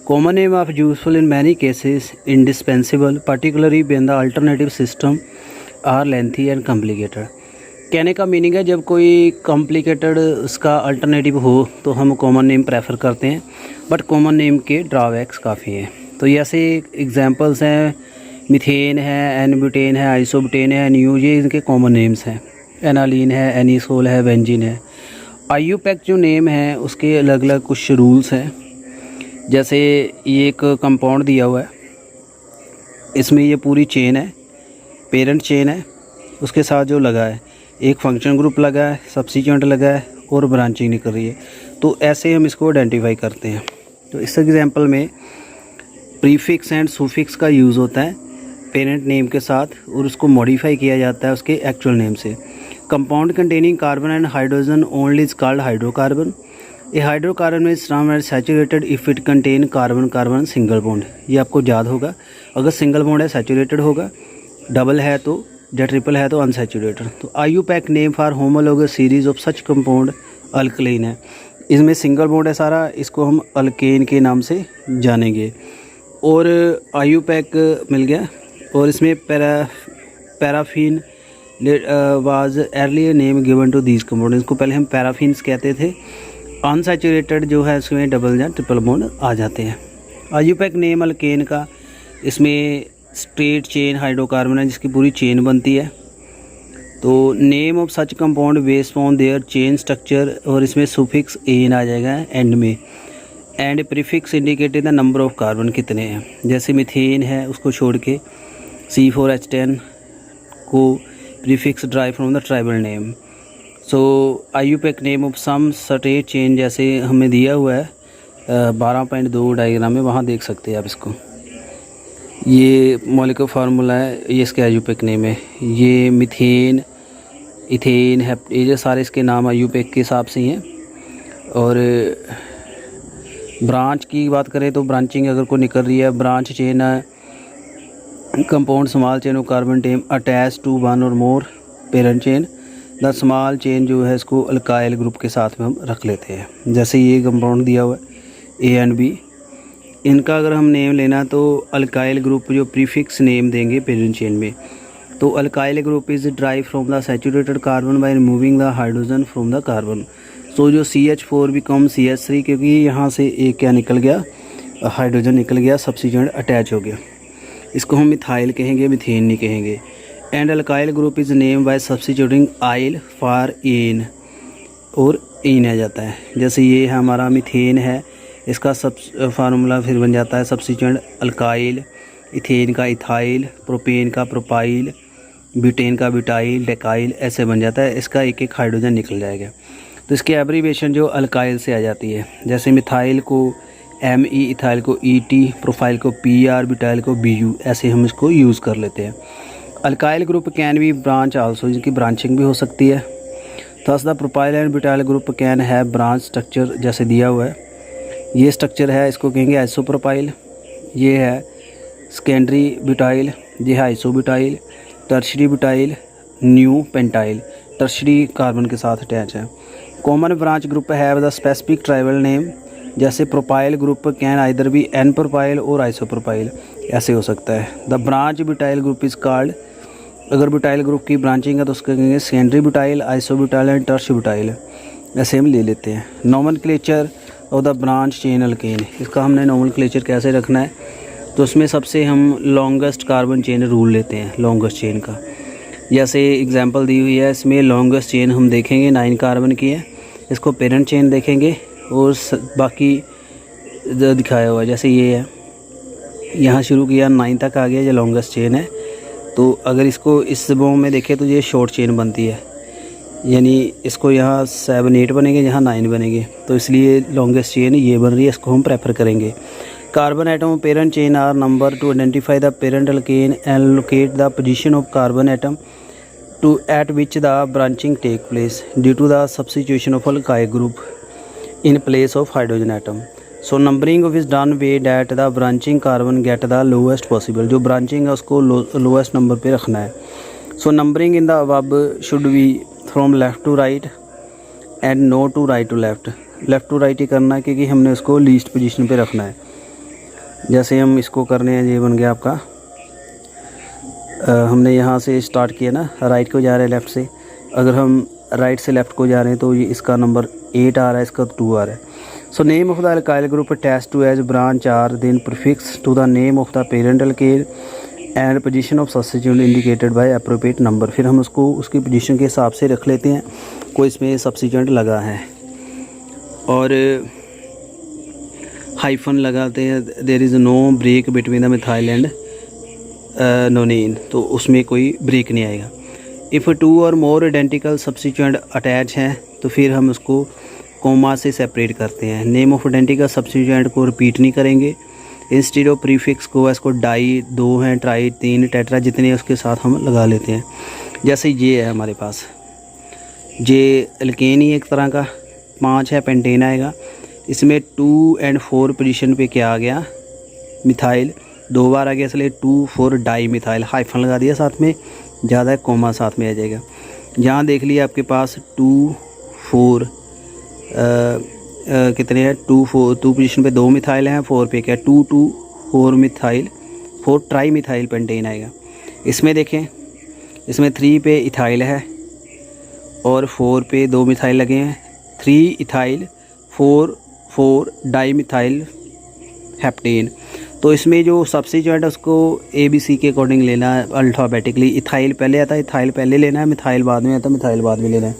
Common name of useful in many cases, indispensable, particularly when the alternative system are lengthy and complicated. कहने का meaning है जब कोई complicated उसका alternative हो तो हम common name prefer करते हैं, बट कॉमन नेम के ड्रॉबैक्स काफ़ी हैं। तो ऐसे एग्जांपल्स हैं, मीथेन है, एनब्यूटेन है, आइसोब्यूटेन है, न्यू, ये इनके कॉमन नेम्स हैं। एनालीन है, एनिसोल है, बेंजीन है। IUPAC जो नेम है उसके अलग अलग कुछ रूल्स हैं। जैसे ये एक कंपाउंड दिया हुआ है, इसमें ये पूरी चेन है, पेरेंट चेन है, उसके साथ जो लगा है एक फंक्शन ग्रुप लगा है, सब्सिक्वेंट लगा है और ब्रांचिंग निकल रही है। तो ऐसे हम इसको आइडेंटिफाई करते हैं। तो इस एग्जांपल में प्रीफिक्स एंड सुफिक्स का यूज़ होता है पेरेंट नेम के साथ, और उसको मॉडिफाई किया जाता है उसके एक्चुअल नेम से। Compound containing carbon and hydrogen only is called hydrocarbon. A hydrocarbon is term as saturated if it contain carbon carbon single bond. ये आपको याद होगा, अगर सिंगल बॉन्ड है सैचुरेटेड होगा, डबल है तो, या ट्रिपल है तो अनसैचुरेटेड। तो IUPAC name for homologous series of such compound alkaline है। इसमें सिंगल बॉन्ड है सारा, इसको हम अल्केन के नाम से जानेंगे। और IUPAC मिल गया। और इसमें paraffin was earlier name given to these compound. इसको पहले हम पैराफिन्स कहते थे। अनसैचुरेटेड जो है इसमें डबल या ट्रिपल बॉन्ड आ जाते हैं। IUPAC नेम अल्केन का, इसमें स्ट्रेट चेन हाइड्रोकार्बन है जिसकी पूरी चेन बनती है। तो name of such compound based on their chain structure, और इसमें सुफिक्स एन आ जाएगा एंड में, and prefix indicated the number of carbon कितने हैं। जैसे मीथेन है उसको छोड़ के C4H10 को prefix drive from the tribal name. So IUPAC name of some straight chain जैसे हमें दिया हुआ है 12.2 डायग्राम में, वहाँ देख सकते हैं आप इसको। ये मॉलिक्यूलर फार्मूला है, ये इसके IUPAC नेम है। ये मीथेन, इथेन है, ये सारे इसके नाम IUPAC के हिसाब से ही हैं। और ब्रांच की बात करें तो ब्रांचिंग अगर कोई निकल रही है, branch chain compound small chain of carbon टेम अटैच टू वन और more parent chain, the small chain जो है इसको अल्काइल ग्रुप के साथ में हम रख लेते हैं। जैसे ये कंपाउंड दिया हुआ है A एंड B, इनका अगर हम नेम लेना तो अल्काइल ग्रुप जो प्रीफिक्स नेम देंगे पेरेंट चेन में, तो alkyl group is drive from the saturated carbon by removing the hydrogen from the carbon. So जो CH4 बिकम CH3, क्योंकि यहाँ से एक क्या निकल गया, हाइड्रोजन निकल गया, सब्स्टिट्यूएंट अटैच हो गया। इसको हम मिथाइल कहेंगे, मीथेन नहीं कहेंगे। And alkyl group is name by substituting yl for ane, और एन आ जाता है। जैसे ये हमारा मीथेन है, इसका सब फार्मूला फिर बन जाता है सब्स्टिट्यूएंट अल्काइल, इथेन का इथाइल, प्रोपेन का प्रोपाइल, ब्यूटेन का ब्यूटाइल, डेकाइल, ऐसे बन जाता है। इसका एक एक हाइड्रोजन निकल जाएगा। तो इसकी एब्रीवेशन जो अल्काइल से आ जाती है, जैसे मिथाइल को ME, इथाइल को ET, प्रोफाइल को PR, ब्यूटाइल को BU, ऐसे हम इसको यूज़ कर लेते हैं। Alkyl group can B branch also, जिनकी ब्रांचिंग भी हो सकती है। Thus the propyl and butyl group can have branch structure, जैसे दिया हुआ है ये स्ट्रक्चर है, इसको कहेंगे आइसोप्रोपाइल। ये है सेकेंडरी ब्यूटाइल, ये है isobutyl. Tertiary butyl, neo pentyl, tertiary carbon के साथ अटैच है। Common branch group have the specific trivial name, जैसे propyl group can either be n propyl और आइसोप्रोपाइल, ऐसे हो सकता है। The branch butyl group is called, अगर ब्यूटाइल ग्रुप की ब्रांचिंग है तो उसको कहेंगे secondary butyl, isobutyl and tert butyl, ऐसे हम ले लेते हैं। नोमेनक्लेचर और द ब्रांच चेन अल्केन, इसका हमने नोमेनक्लेचर कैसे रखना है, तो उसमें सबसे हम लॉन्गेस्ट कार्बन चेन रूल लेते हैं, लॉन्गेस्ट चेन का। जैसे एग्जांपल दी हुई है, इसमें लॉन्गेस्ट चेन हम देखेंगे 9 कार्बन की है, इसको पेरेंट चेन देखेंगे, और बाकी जो दिखाया हुआ है जैसे ये है, यहाँ शुरू किया 9 तक आ गया, ये लॉन्गेस्ट चेन है। तो अगर इसको इस बॉ में देखें तो ये शॉर्ट चेन बनती है, यानी इसको यहाँ 7, 8 बनेंगे, यहाँ 9 बनेंगे, तो इसलिए लॉन्गेस्ट चेन ये बन रही है, इसको हम प्रेफर करेंगे। Carbon atom parent chain are number to identify the parent alkane and locate the position of carbon atom to at which the branching take place due to the substitution of alkyl group in place of hydrogen atom. So numbering of is done way that the branching carbon get the lowest possible, जो branching है उसको lowest number पे रखना है। So numbering in the above should be from left to right and no to right to left, left to right ही करना है, क्योंकि हमने उसको least position पे रखना है। जैसे हम इसको करने हैं, ये बन गया आपका, हमने यहाँ से स्टार्ट किया ना, राइट को जा रहे हैं लेफ़्ट से, अगर हम राइट से लेफ़्ट को जा रहे हैं तो ये इसका नंबर 8 आ रहा है, इसका 2 आ रहा है। So name of the alkyl group attach to as branch are then prefix to the name of the parent alkane and position of substituent indicated by appropriate number. फिर हम उसको उसकी पोजीशन के हिसाब से रख लेते हैं, कोई इसमें सब्स्टिट्यूएंट लगा है, और हाइफन लगाते हैं, there is no break between the methyl and nonene, तो उसमें कोई ब्रेक नहीं आएगा। इफ़ 2 और मोर आइडेंटिकल सब्स्टिट्यूएंट अटैच हैं तो फिर हम उसको कोमा से सेपरेट करते हैं। नेम ऑफ आइडेंटिकल सब्स्टिट्यूएंट को रिपीट नहीं करेंगे, इंस्टेड ऑफ प्रीफिक्स को इसको डाई 2 हैं, ट्राई 3, टेट्रा जितने उसके साथ हम लगा लेते हैं। जैसे ये है हमारे पास, ये अल्केन ही एक तरह का, 5 है, पेंटेन आएगा। इसमें 2 और 4 पोजीशन पे क्या आ गया, मिथाइल 2 बार आ गया, इसलिए 2, 4 डाई मिथाइल, हाइफन लगा दिया साथ में, ज़्यादा है कोमा साथ में आ जाएगा। यहाँ देख लिया आपके पास 2, 4 कितने हैं, 2, 4, 2 पोजीशन पे 2 मिथाइल हैं, 4 पे क्या 2, 2, 4 मिथाइल, 4 ट्राई मिथाइल पेंटेन आएगा। इसमें देखें, इसमें 3 पे इथाइल है और 4 पे 2 मिथाइल लगे हैं, 3 इथाइल, 4 डाई मिथाइल हेप्टेन। तो इसमें जो सब्स्टिट्यूएंट है उसको ABC के अकॉर्डिंग लेना है अल्फ़ाबेटिकली। इथाइल पहले आता है, इथाइल पहले लेना है, मिथाइल बाद में आता है, मिथाइल बाद में लेना है।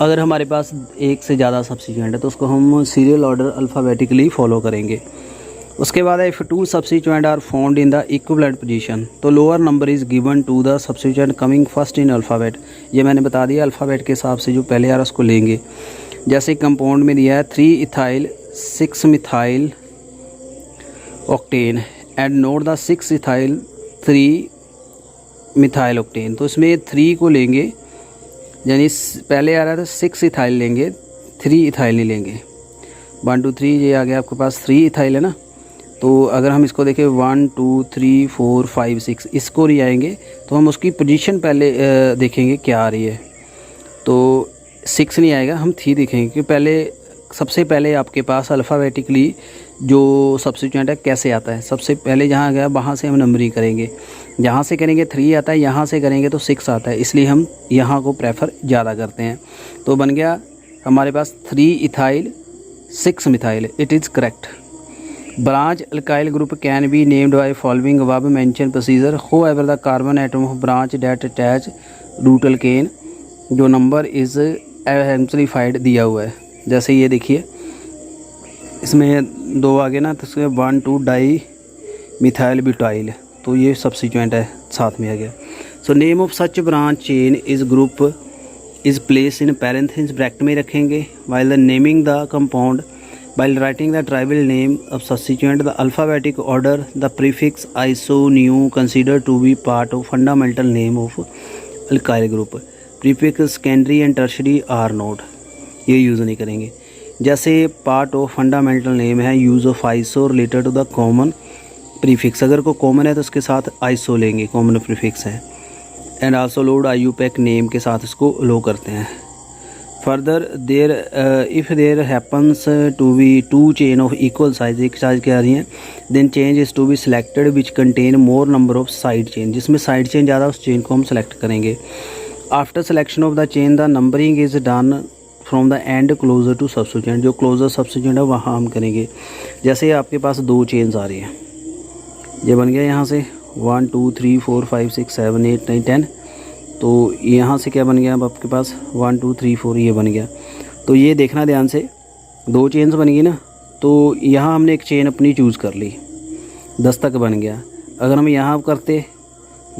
अगर हमारे पास एक से ज़्यादा सब्स्टिट्यूएंट है तो उसको हम सीरियल ऑर्डर अल्फ़ाबेटिकली फॉलो करेंगे। उसके बाद if 2 substituent are found in the equivalent position, तो lower number is given to the substituent coming first in alphabet. ये मैंने बता दिया, अल्फ़ाबेट के हिसाब से जो पहले आ रहा है उसको लेंगे। जैसे कंपाउंड में दिया है 3 ethyl 6 methyl octane and note the 6 ethyl 3 methyl octane. तो इसमें 3 को लेंगे, यानी पहले आ रहा था 6 इथाइल लेंगे, 3 इथाइल नहीं लेंगे। 1 2 3 ये आ गया आपके पास 3 इथाइल है ना। तो अगर हम इसको देखें 1 2 3 4 5 6 इसको नहीं आएंगे, तो हम उसकी पोजीशन पहले देखेंगे क्या आ रही है। तो 6 नहीं आएगा, हम 3 देखेंगे कि पहले सबसे पहले आपके पास अल्फ़ाबेटिकली जो सब्स्टिट्यूएंट है कैसे आता है। सबसे पहले जहाँ गया वहाँ से हम नंबरिंग करेंगे, जहाँ से करेंगे 3 आता है, यहाँ से करेंगे तो 6 आता है, इसलिए हम यहाँ को प्रेफर ज़्यादा करते हैं। तो बन गया हमारे पास 3 ethyl 6 methyl, it is correct. Branch alkyl group can be named by following above mention procedure however the carbon atom of branch that attach root alkane जो नंबर इज़ एम्प्लीफाइड दिया हुआ है। जैसे ये देखिए इसमें 2 आगे ना, तो इसमें 1 2 डाई मिथाइल ब्यूटाइल, तो ये सब्स्टिट्यूएंट है साथ में आ गया। सो name of such branch chain is group is place in parenthesis bracket में रखेंगे। While the naming the compound while writing the tribal name of substituent the alphabetic order the prefix iso new considered to be part of fundamental name of alkyl group prefix secondary and tertiary are not, ये use नहीं करेंगे। जैसे part of fundamental name है use of iso related to the common prefix, अगर कोई common है तो उसके साथ आइसो लेंगे, कॉमन प्रीफिक्स है। And also load IUPAC name के साथ इसको लो करते हैं। Further there if there happens to be 2 chain of equal size, एक साइज के आ रही हैं, then change is to be selected which contain more number of side chain, जिसमें साइड चेन ज़्यादा उस चेन को हम सेलेक्ट करेंगे। After selection of the chain the numbering is done from the end closer to substituent, जो closer substituent है वहाँ हम करेंगे। जैसे आपके पास 2 चेन्स आ रही हैं, ये बन गया यहाँ से 1 2 3 4 5 6 7 8 9 10, तो यहाँ से क्या बन गया अब आपके पास 1 2 3 4 ये बन गया। तो ये देखना ध्यान से, 2 चेन्स बन गई ना, तो यहाँ हमने एक चेन अपनी चूज़ कर ली, 10 तक बन गया। अगर हम यहाँ करते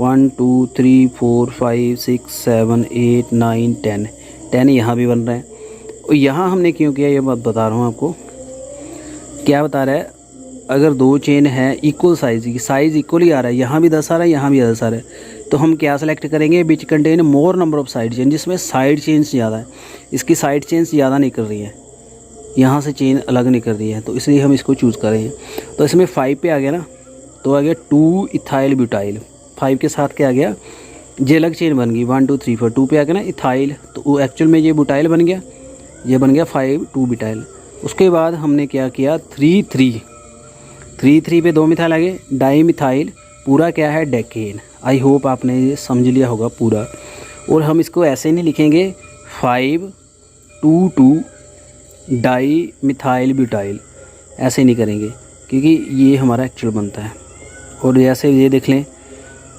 1 2 3 4 5 6 7 8 9 10 यहाँ भी बन रहा है। और यहाँ हमने क्यों किया ये बात बता रहा हूँ आपको। क्या बता रहा है, अगर 2 चेन है इक्वल साइज़ की, साइज़ इक्वल ही आ रहा है, यहाँ भी 10 आ रहा है, यहाँ भी 10 आ रहा है, तो हम क्या सेलेक्ट करेंगे, which contain more number of side chain, जिसमें साइड चेन्स ज़्यादा है। इसकी साइड चेन्स ज़्यादा निकल रही है, यहाँ से चेन अलग निकल रही है, तो इसलिए हम इसको चूज़ करेंगे। तो इसमें 5 पे आ गया ना, तो आ गया 2 इथाइल ब्यूटाइल, 5 के साथ क्या आ गया, ये अलग चेन बन गई 1 2 3 4, 2 पे आ गया ना इथाइल, तो एक्चुअल में ये ब्यूटाइल बन गया, ये बन गया 5 2 ब्यूटाइल। उसके बाद हमने क्या किया 3 3 पे 2 मिथाइल आ गए, डाई मिथाइल, पूरा क्या है डेकेन। आई होप आपने ये समझ लिया होगा पूरा। और हम इसको ऐसे नहीं लिखेंगे 5 2 2 डाई मिथाइल ब्यूटाइल, ऐसे नहीं करेंगे क्योंकि ये हमारा एक्चुअल बनता है। और जैसे ये देख लें,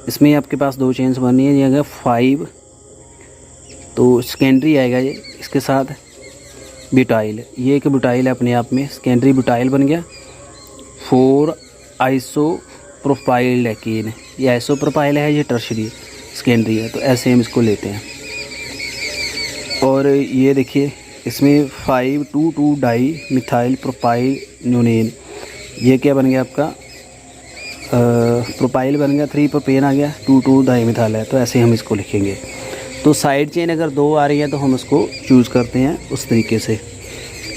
इसमें आपके पास 2 चेन्स बननी है, ये आएगा 5, तो सेकेंडरी आएगा ये, इसके साथ ब्यूटाइल, ये एक ब्यूटाइल है अपने आप में, सेकेंडरी ब्यूटाइल बन गया। 4 आइसो प्रोपाइल एकीन, ये आइसो प्रोपाइल है, ये टर्शरी सेकेंडरी है, तो ऐसे हम इसको लेते हैं। और ये देखिए इसमें 5 2 2 डाई मिथाइल प्रोपाइल न्यूनेन, ये क्या बन गया आपका प्रोपाइल बन गया, 3 प्रोपेन आ गया, 2 2 डाई मिथाइल है, तो ऐसे हम इसको लिखेंगे। तो साइड चेन अगर 2 आ रही है तो हम उसको चूज़ करते हैं उस तरीके से।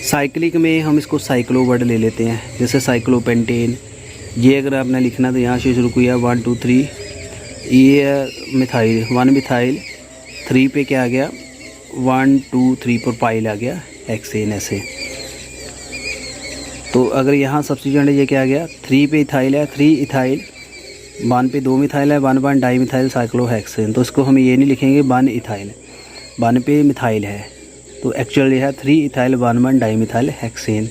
साइक्लिक में हम इसको साइक्लो वर्ड ले लेते हैं, जैसे साइक्लोपेंटेन, ये अगर आपने लिखना तो यहाँ से शुरू किया 1 2 3, ये मिथाइल 1 मिथाइल, 3 पे क्या आ गया 1 2 3 प्रोपाइल आ गया हेक्सेन ऐसे। तो अगर यहाँ सब्स्टिट्यूएंट ये क्या आ गया 3 पे इथाइल है, 3 इथाइल, 1 पे 2 मिथाइल है, 1 डाई मिथाइल साइक्लोहेक्सेन, तो इसको हम ये नहीं लिखेंगे 1 इथाइल, 1 पे मिथाइल है, तो एक्चुअली है 3 इथाइल 1 डाई मिथाइल हेक्सेन।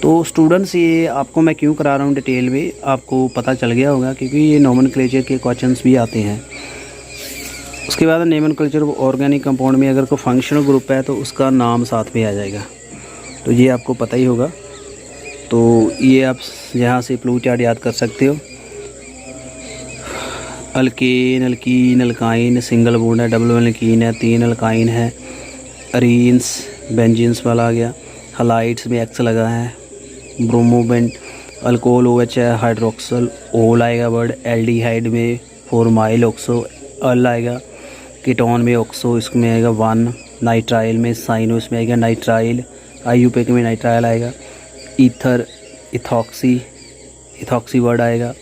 तो स्टूडेंट्स ये आपको मैं क्यों करा रहा हूँ डिटेल में, आपको पता चल गया होगा क्योंकि ये नोमेनक्लेचर के क्वेश्चंस भी आते हैं। उसके बाद नोमेनक्लेचर ऑर्गेनिक कंपाउंड में अगर कोई फंक्शनल ग्रुप है तो उसका नाम साथ में आ जाएगा, तो ये आपको पता ही होगा। तो ये आप यहाँ से फ्लो चार्ट याद कर सकते हो। Alkane, alkyne, alkyne, single bond है, डबल अल्कीन है, 3 अल्काइन है, अरीन्स बेंजीन्स वाला आ गया, हलाइड्स में एक्स लगा है, ब्रोमोबेंट, अल्कोहल OH है, हाइड्रोक्सल ओल आएगा वर्ड, एल्डिहाइड में फॉर्माइल ऑक्सो अल आएगा, कीटोन में ऑक्सो इसमें आएगा 1, नाइट्राइल में साइनो इसमें आएगा नाइट्राइल, आईयूपैक में नाइट्राइल आएगा, ईथर इथॉक्सी वर्ड आएगा,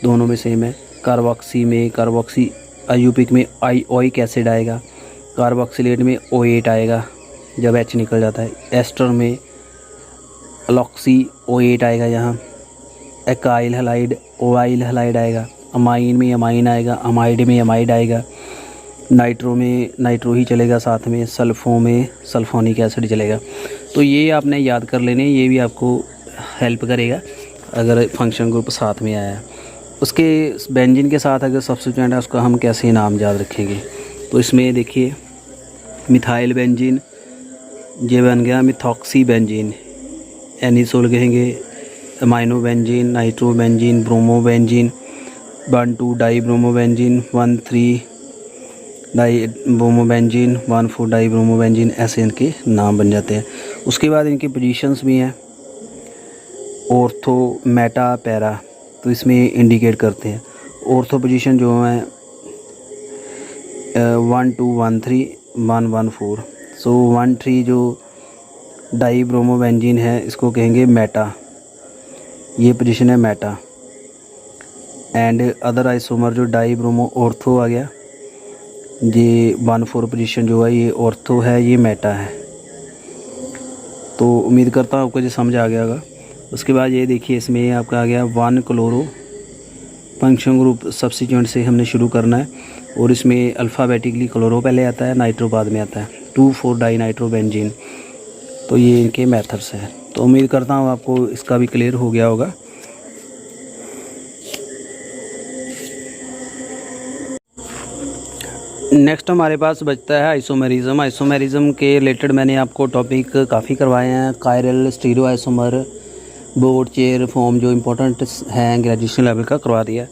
दोनों में सेम है, कार्बोक्सी में कार्बोक्सी, आईयूपैक में आयोइक एसिड आएगा, कार्बोक्सिलेट में O8 आएगा जब H निकल जाता है। एस्टर में अलॉक्सी O8 आएगा यहाँ। एकाइल हलाइड ओआइल हलाइड आएगा। अमाइन में अमाइन आएगा। अमाइड में अमाइड आएगा। नाइट्रो में नाइट्रो ही चलेगा साथ में। सल्फो में सल्फोनिक एसिड चलेगा। तो ये आपने याद कर लेने, ये भी आपको हेल्प करेगा अगर फंक्शन ग्रुप साथ में आया है। उसके बेंजीन के साथ अगर सब्स्टिट्यूएंट है उसका हम कैसे नाम याद रखेंगे। तो इसमें देखिए मिथाइल बेंजीन, ये बन गया मिथॉक्सी बेंजीन। एनिसोल कहेंगे, amino benzene, nitro benzene, bromo benzene, 1,2 die bromo benzene, 1,3 die bromo benzene, 1,4 die bromo benzene, ऐसे इनके नाम बन जाते हैं। उसके बाद इनकी पोजीशंस भी हैं, ऑर्थो, मेटा, पैरा, तो इसमें इंडिकेट करते हैं। ऑर्थो पोजीशन जो है 1, 2, 1, 3, 1, 1, 4। सो 1, 3 जो डाई ब्रोमो बेंजीन है इसको कहेंगे मेटा, ये पोजीशन है मेटा। एंड अदर आइसोमर जो डाई ब्रोमो ऑर्थो आ गया, ये 1, 4 पोजीशन जो है ये ऑर्थो है, ये मेटा है। तो उम्मीद करता हूँ आपको ये समझ आ गया होगा। उसके बाद ये देखिए इसमें आपका आ गया 1 क्लोरो फंक्शन ग्रुप सब्स्टिट्यूएंट से हमने शुरू करना है, और इसमें अल्फ़ाबेटिकली क्लोरो पहले आता है, नाइट्रो बाद में आता है। 2, 4 डाई नाइट्रो बेंजीन। तो ये इनके मेथड्स हैं। तो उम्मीद करता हूँ आपको इसका भी क्लियर हो गया होगा। नेक्स्ट हमारे पास बचता है आइसोमेरिज्म। आइसोमेरिज्म के रिलेटेड मैंने आपको टॉपिक काफ़ी करवाए हैं। Chiral, stereo isomer, board, chair, form जो इंपॉर्टेंट हैं ग्रेजुएशन लेवल का करवा दिया है।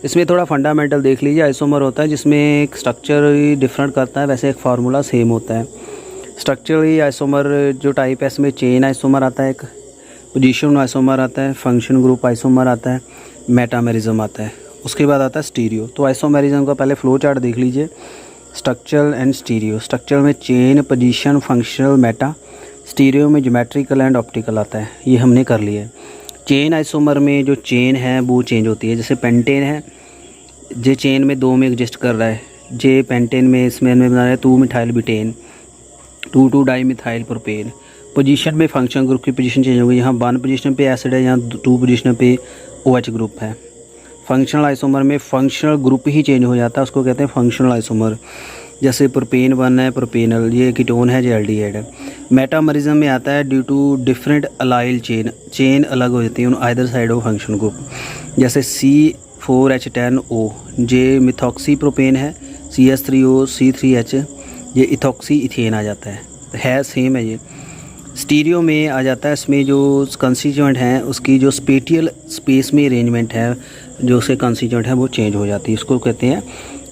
इसमें थोड़ा फंडामेंटल देख लीजिए। आइसोमर होता है जिसमें एक स्ट्रक्चर डिफरेंट करता है, वैसे एक फार्मूला सेम होता है। स्ट्रक्चरली आइसोमर जो टाइप है इसमें चेन आइसोमर आता है, एक पोजीशन आइसोमर आता है, फंक्शन ग्रुप आइसोमर आता है, मेटामेरिज्म आता है, उसके बाद आता है स्टीरियो। तो आइसोमेरिज्म का पहले फ्लो चार्ट देख लीजिए। Structural and stereo. स्ट्रक्चर में chain, position, functional, Meta. Stereo में ज्योमेट्रिकल एंड ऑप्टिकल आता है, ये हमने कर लिया है। चेन आइसोमर में जो चेन है वो चेंज होती है। जैसे पेंटेन है, जे चेन में 2 में एग्जिस्ट कर रहा है, जे पेंटेन में इसमें बना रहा है 2 methyl butane, 2 di methyl propane. Position में फंक्शन ग्रुप की पोजीशन चेंज हो गई। यहाँ 1 पोजीशन पे एसिड है, यहाँ 2 पोजीशन पे OH ग्रुप है। फंक्शनल आइसोमर में फंक्शनल ग्रुप ही चेंज हो जाता है, उसको कहते हैं फंक्शनल आइसोमर। जैसे प्रोपेन 1 है, प्रोपेनल, ये कीटोन है, जो एल्डिहाइड है। मेटामेरिज्म में आता है due to different allyl chain अलग हो जाती है on either side of function group. जैसे C4H10O, ये मिथॉक्सी प्रोपेन है, CH3O C3H, ये इथॉक्सी इथेन आ जाता है सेम है ये। स्टीरियो में आ जाता है, इसमें जो कंस्टिट्यूएंट हैं उसकी जो स्पेटियल स्पेस में अरेंजमेंट है, जो उसके कंस्टिट्यूएंट है वो चेंज हो जाती है, इसको कहते हैं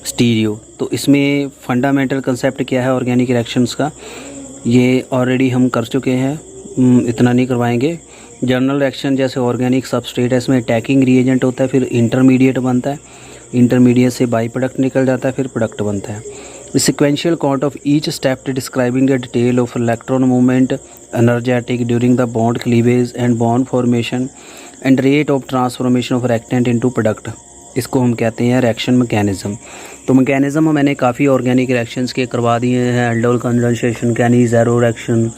स्टीरियो। तो इसमें फंडामेंटल कंसेप्ट क्या है ऑर्गेनिक रिएक्शंस का, ये ऑलरेडी हम कर चुके हैं, इतना नहीं करवाएंगे। जनरल रिएक्शन जैसे ऑर्गेनिक सबस्ट्रेट है, इसमें अटैकिंग रिएजेंट होता है, फिर इंटरमीडिएट बनता है, इंटरमीडिएट से बाई प्रोडक्ट निकल जाता है, फिर प्रोडक्ट बनता है। Sequential count of each step describing the detail of electron movement, energetic during the bond cleavage and bond formation and rate of transformation of reactant into product, इसको हम कहते हैं रिएक्शन मैकेनिज्म। तो मैकेनिज्म मैंने काफ़ी organic reactions के करवा दिए हैं, एल्डोल कंडेंसेशन, कैनी ज़ेरो रिएक्शन,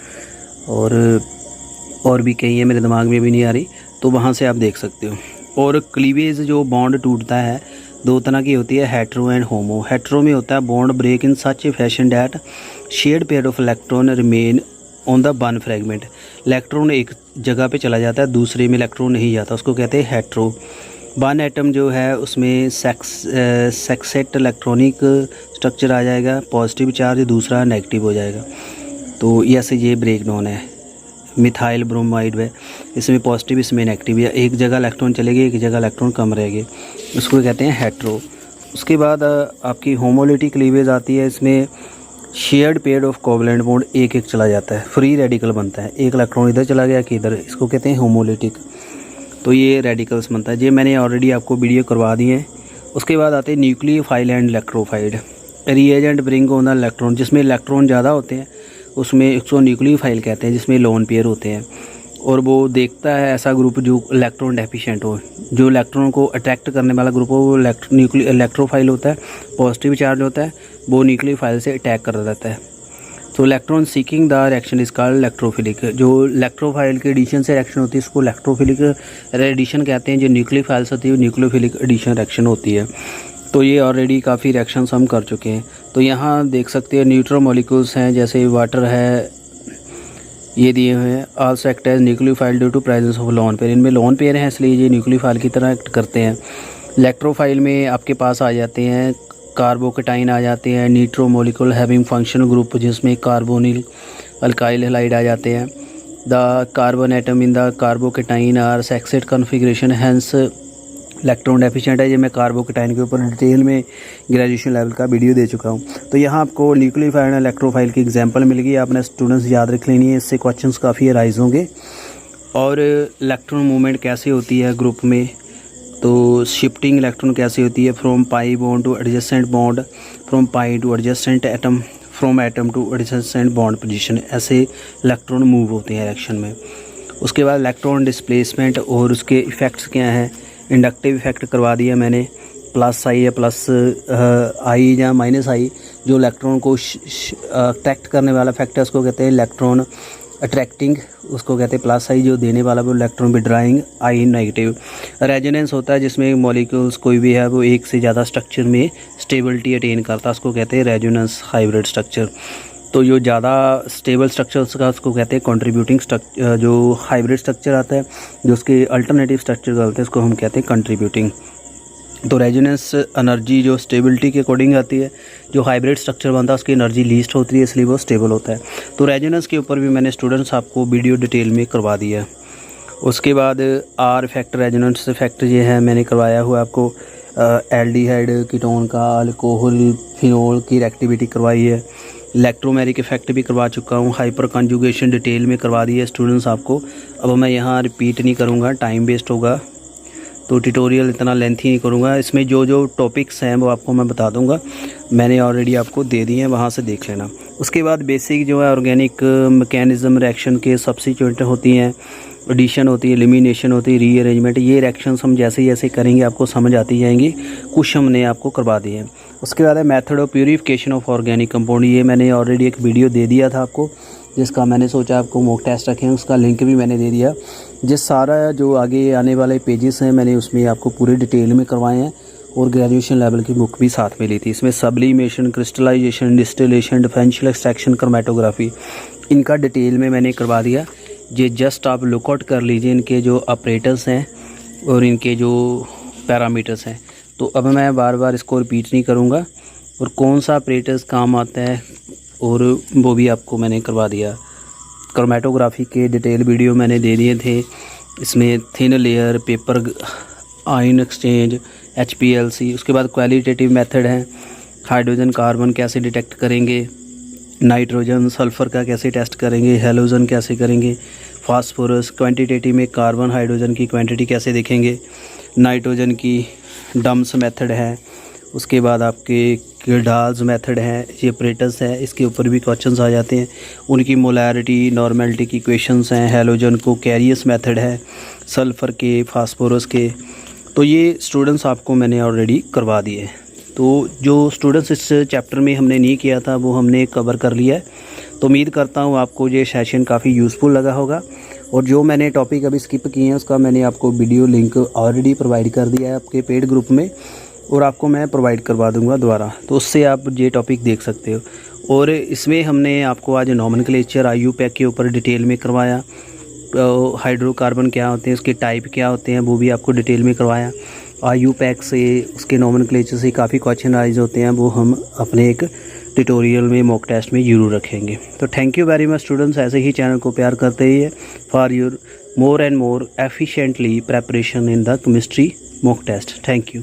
और भी कई है, मेरे दिमाग में भी नहीं आ रही, तो वहाँ से आप देख सकते हो। और क्लीवेज जो बॉन्ड टूटता है 2 तरह की होती है, हेट्रो एंड होमो। हेट्रो में होता है bond break in such a fashion that shared pair of electron remain on the one fragment. Electron एक जगह पे चला जाता है, दूसरे में इलेक्ट्रॉन नहीं जाता, उसको कहते हैं हेट्रो। वन एटम जो है उसमें सेक्सेट इलेक्ट्रॉनिक स्ट्रक्चर आ जाएगा, पॉजिटिव चार्ज, दूसरा नेगेटिव हो जाएगा। तो ऐसे ये ब्रेक डाउन है। मिथाइल ब्रोमाइड में इसमें पॉजिटिव, इसमें नेगेटिव, या एक जगह इलेक्ट्रॉन चलेगी, एक जगह इलेक्ट्रॉन कम रहेंगे, उसको कहते हैं हेट्रो। उसके बाद आपकी होमोलिटिक क्लीवेज आती है, इसमें shared pair of covalent bond एक चला जाता है, फ्री रेडिकल बनता है, एक इलेक्ट्रॉन इधर चला गया कि इधर, इसको कहते हैं होमोलिटिक। तो ये रेडिकल्स बनता है, ये मैंने ऑलरेडी आपको वीडियो करवा दी है। उसके बाद आते हैं nucleophile and electrophile. Reagent bring on the electron, जिसमें इलेक्ट्रॉन ज़्यादा होते हैं उसमें उसको न्यूक्लियोफाइल कहते हैं, जिसमें लोन पेयर होते हैं, और वो देखता है ऐसा ग्रुप जो इलेक्ट्रॉन डेफिशिएंट हो, जो इलेक्ट्रॉन को अट्रैक्ट करने वाला ग्रुप हो, वो इलेक्ट्रोफाइल होता है, पॉजिटिव चार्ज होता है, वो न्यूक्लियोफाइल से अटैक कर देता है। तो electron seeking the reaction is called electrophilic. जो इलेक्ट्रोफाइल के एडिशन से रिएक्शन होती है इसको इलेक्ट्रोफिलिक एडिशन कहते हैं। जो न्यूक्लियोफाइल्स होती है वो न्यूक्लियोफिलिक एडिशन रिएक्शन होती है। तो ये ऑलरेडी काफ़ी रिएक्शंस हम कर चुके हैं। तो यहाँ देख सकते हैं न्यूट्रल मॉलिक्यूल्स हैं, जैसे वाटर है, ये दिए हुए हैं। Also act as nucleophile due to presence of lone pair. इनमें लोन पेयर हैं इसलिए ये न्यूक्लियोफाइल की तरह एक्ट करते हैं। इलेक्ट्रोफाइल में आपके पास आ जाते हैं कार्बोकेटाइन आ जाते हैं, nitro molecule having functional group जिसमें कार्बोनिल अल्काइल हैलाइड आ जाते हैं। The carbon atom in the carbocation are sextet configuration hence electron deficient है। ये मैं कार्बोकेटाइन के ऊपर डिटेल में ग्रेजुएशन लेवल का वीडियो दे चुका हूँ। तो यहाँ आपको न्यूक्लियोफाइल और इलेक्ट्रोफाइल की एग्जांपल मिल गई, आपने स्टूडेंट्स याद रख लेनी है, इससे क्वेश्चंस काफ़ी अराइज होंगे। और इलेक्ट्रॉन मूवमेंट कैसे होती है ग्रुप में, तो शिफ्टिंग इलेक्ट्रॉन कैसे होती है, from pi bond two adjacent bond, from pi two adjacent atom, from atom two adjacent bond position, ऐसे इलेक्ट्रॉन मूव होते हैं रिएक्शन में। उसके बाद इलेक्ट्रॉन डिस्प्लेसमेंट और उसके इफ़ेक्ट्स क्या हैं। इंडक्टिव इफेक्ट करवा दिया मैंने, प्लस आई या प्लस आई या माइनस आई, जो इलेक्ट्रॉन को अट्रैक्ट करने वाला फैक्टर उसको कहते हैं इलेक्ट्रॉन अट्रैक्टिंग, उसको कहते हैं प्लस आई। जो देने वाला वो इलेक्ट्रॉन विड्रॉइंग आई नेगेटिव। रेजोनेंस होता है जिसमें मॉलिक्यूल्स कोई भी है वो एक से ज़्यादा स्ट्रक्चर में स्टेबिलिटी अटेन करता है, उसको कहते हैं रेजोनेंस हाइब्रिड स्ट्रक्चर। तो जो ज़्यादा स्टेबल स्ट्रक्चर उसका उसको कहते हैं कंट्रीब्यूटिंग स्ट्रक्चर। जो हाइब्रिड स्ट्रक्चर आता है जो उसके अल्टरनेटिव स्ट्रक्चर होते हैं उसको हम कहते हैं कंट्रीब्यूटिंग। तो रेजोनेंस एनर्जी जो स्टेबिलिटी के अकॉर्डिंग आती है, जो हाइब्रिड स्ट्रक्चर बनता है उसकी एनर्जी लीस्ट होती है इसलिए वो स्टेबल होता है। तो रेजोनेंस के ऊपर भी मैंने स्टूडेंट्स आपको वीडियो डिटेल में करवा दिया है। उसके बाद आर इफेक्ट, रेजोनेंस इफेक्ट ये है मैंने करवाया हुआ आपको। एल्डिहाइड कीटोन का अल्कोहल फिनोल की रिएक्टिविटी करवाई है। इलेक्ट्रोमेरिक इफेक्ट भी करवा चुका हूँ। हाइपर कंजुगेशन डिटेल में करवा दी है स्टूडेंट्स आपको। अब मैं यहाँ रिपीट नहीं करूँगा, टाइम वेस्ट होगा, तो ट्यूटोरियल इतना लेंथी नहीं करूँगा। इसमें जो जो टॉपिक्स हैं वो आपको मैं बता दूँगा, मैंने ऑलरेडी आपको दे दिए हैं, वहाँ से देख लेना। उसके बाद बेसिक जो है ऑर्गेनिक मैकेनिज़्म रिएक्शन के सब्स्टिट्यूएंट होती हैं, एडिशन होती है, एलिमिनेशन होती है, रीअरेंजमेंट। ये रिएक्शंस हम जैसे जैसे करेंगे आपको समझ आती जाएंगी, कुछ हमने आपको करवा दिए हैं। उसके बाद है method of purification of organic compound. ये मैंने ऑलरेडी एक वीडियो दे दिया था आपको, जिसका मैंने सोचा आपको मॉक टेस्ट रखें, उसका लिंक भी मैंने दे दिया। जिस सारा जो आगे आने वाले पेजेस हैं मैंने उसमें आपको पूरे डिटेल में करवाए हैं, और ग्रेजुएशन लेवल की बुक भी साथ में ली थी। इसमें sublimation, crystallization, distillation, differential extraction, chromatography, इनका डिटेल में मैंने करवा दिया। ये जस्ट आप लुकआउट कर लीजिए इनके जो ऑपरेटर्स हैं और इनके जो पैरामीटर्स हैं। तो अब मैं बार बार इसको रिपीट नहीं करूँगा, और कौन सा ऑपरेटर्स काम आता है और वो भी आपको मैंने करवा दिया। क्रोमेटोग्राफी के डिटेल वीडियो मैंने दे दिए थे। इसमें thin layer, paper ion exchange, HPLC। उसके बाद क्वालिटेटिव मेथड है, हाइड्रोजन कार्बन कैसे डिटेक्ट करेंगे, नाइट्रोजन सल्फ़र का कैसे टेस्ट करेंगे, हेलोजन कैसे करेंगे, फास्फोरस क्वांटिटेटिव में कार्बन हाइड्रोजन की क्वांटिटी कैसे देखेंगे, नाइट्रोजन की डम्स मेथड है। उसके बाद आपके किरडाल्स मेथड है, ये ऑपरेटर्स है, इसके ऊपर भी क्वेश्चंस आ जाते हैं। उनकी मोलैरिटी, नॉर्मेलिटी की इक्वेशंस हैं। हेलोजन को कैरियस मेथड है, सल्फ़र के, फास्फोरस के। तो ये स्टूडेंट्स आपको मैंने ऑलरेडी करवा दिए हैं। तो जो स्टूडेंट्स इस चैप्टर में हमने नहीं किया था वो हमने कवर कर लिया है। तो उम्मीद करता हूँ आपको ये सेशन काफ़ी यूज़फुल लगा होगा, और जो मैंने टॉपिक अभी स्किप किए हैं उसका मैंने आपको वीडियो लिंक ऑलरेडी प्रोवाइड कर दिया है आपके पेड ग्रुप में, और आपको मैं प्रोवाइड करवा दूंगा दोबारा, तो उससे आप ये टॉपिक देख सकते हो। और इसमें हमने आपको आज नॉमेनक्लेचर IUPAC के ऊपर डिटेल में करवाया। हाइड्रोकार्बन क्या होते हैं, उसके टाइप क्या होते हैं, वो भी आपको डिटेल में करवाया। IUPAC से, उसके नॉमेनक्लेचर से काफ़ी क्वेश्चन राइज होते हैं, वो हम अपने एक ट्यूटोरियल में मॉक टेस्ट में ज़रूर रखेंगे। तो thank you very much students, ऐसे ही चैनल को प्यार करते रहिए for your more and more efficiently preparation in the chemistry mock test. Thank you.